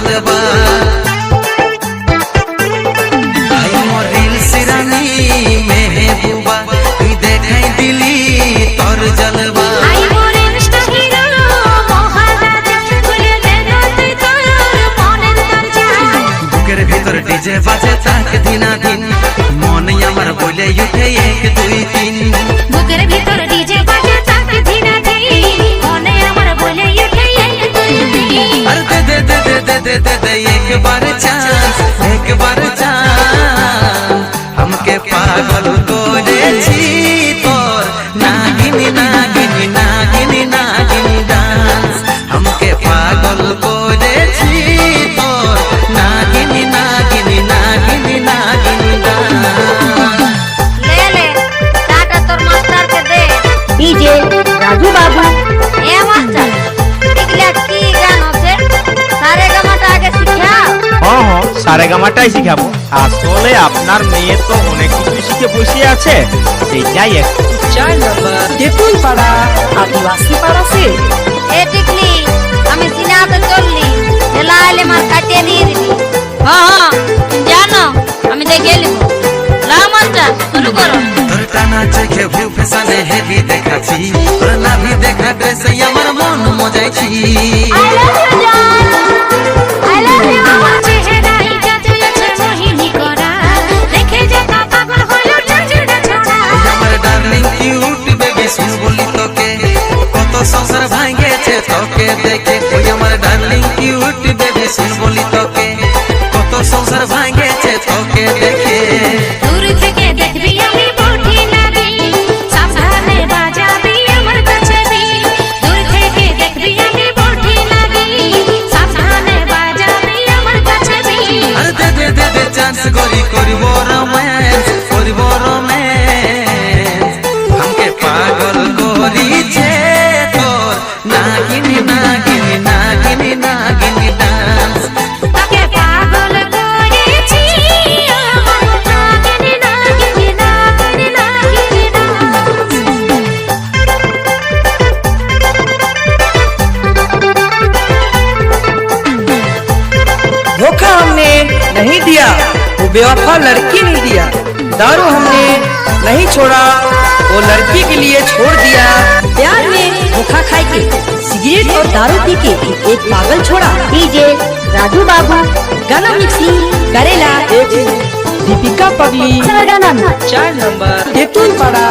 जलवा रील्स रानी महबूबा तुई देखाई दिली तोर जलवा बुकेर भीतर डीजे बाजे ताक दिना दिन मन आमार बोले उठे एक दुई तीन बुकेर भीतर डीजे बाजे ताक दिना दिन मन आमार बोले उठे एक दुई तीन अरे दे दे दे दे दे दे दे दे एक बार चांस हमके पागल करेছি तोर नागिनी नागिनी नागिनी नागिनी डांस हमके पागल करेছি तोर नागिनी नागिनी नागिनी नागिनी डांस ले ले टाटा तोर मास्टर के दे डीजे राजू बाबू ए मास्टर इगला की गान আছে সারে গামাটা আগে শিখা হ্যাঁ সারে গামাটাই শিখাবো আসলে আপনার মেয়ে তো অনেক কিছু শিখে বসে আছে সেইটাই একটু 4 नंबर তেতুল পাড়া আদিবাসী পাড়া সে এ টিকলি আমি সিনাতে চললি হেলা এলে মার কাটে দিয়ে দিবি হ্যাঁ জানো আমি দেখে নিব লা মাস্টার শুরু করো তোর টানা চোখে ভিউ ফেসানে হেভি দেখাছি তোর নাভি দেখা ড্রেসে আমার মন মজাইছি আই লাভ ইউ জান আই লাভ ইউ আমার চেহারাই জাদু আছে মোহিনী করা দেখে যে পাগল হলো জাজুড়া ছোড়া আমার ডার্লিং কিউট বেবি শুন বলি তোকে কত সংসার ভাঙেছে তোকে দেখে ওই আমার ডার্লিং কিউট বেবি শুন বলি তোকে কত সংসার ভাঙেছে তোকে দেখে দূর থেকে দেখবি আমি বটি লাগি সামনে বাজাবি আমার কাছে দি দূর থেকে দেখবি আমি বটি লাগি সামনে বাজাবি আমার কাছে দি আরে দে দে দে দে চান্স করিব রোম্যান্স हमके पागल करिছে তোর নাগিনী নাগিনী নাগিনী নাগিনী ডান্স তাকে পাগল করেছি আমার নাগিনী নাগিনী নাগিনী নাগিনী धोखा हमने नहीं दिया, वो बेवफा लड़की नहीं दिया। दारू हमने नहीं छोड़ा, वो लड़की के लिए छोड़ दिया। प्यार में धोखा खाए के सिगरेट और दारू पी के एक पागल छोड़ा। डीजे राजू बाबू गाना मिक्सिंग करेला एक दीपिका पगली गाना 4 नंबर तेतुल पाड़ा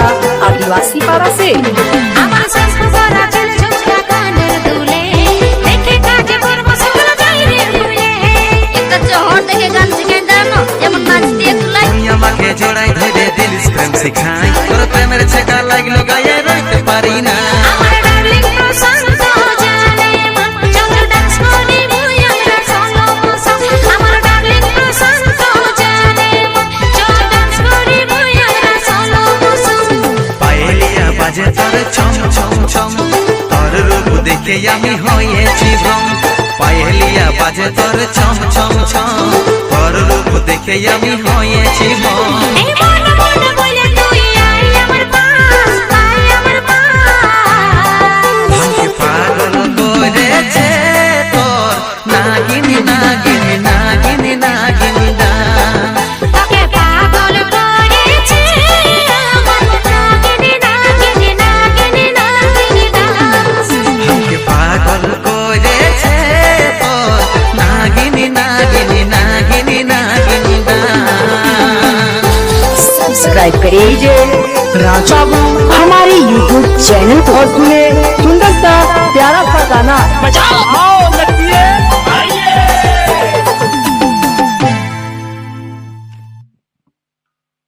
आदिवासी पाड़ा से আমার শাস্ত্র করা চলে ঝুমকা কানের দুলে দেখে কাজে করব সকল যাই রে ভুলে একটা চহর থেকে গান শিখে জানো যেমন নাচতে তুলাই তুই আমাকে জড়াই ধরে দিলিস প্রেম শিখাই তোর প্রেমের ছেকা লাগলো গায়ে রইতে পারি না আমার ডার্লিং প্রশান্ত জানে মন চল ডান্স করি মুই আমরা সোলো মোসম আমার ডার্লিং প্রশান্ত জানে মন চল ডান্স করি মুই আমরা সোলো মোসম পায়েলিয়া বাজে তোর ছম ছম ছম তোর রূপ দেখে আমি হয়েছি ভ্রম পায়েলিয়া বাজে তোর ছম ছম ছম তোর রূপ দেখে আমি হয়েছি ভ্রম এই মন মন বলে তুই আই আমার পাশ আই আমার পাশ हमके पागल करेছে তোর নাগিনী নাগিনী নাগিনী নাগিনী ডান্স তাকে পাগল করেছে আমার নাগিনী নাগিনী নাগিনী নাগিনী ডান্স हमके पागल करेছে তোর नागिनी नागिनी नागिनी नागिनी डांस सब्सक्राइब करिए राजा हमारे YouTube चैनल को और सुने सुंदर सा प्यारा सा गाना बजाओ।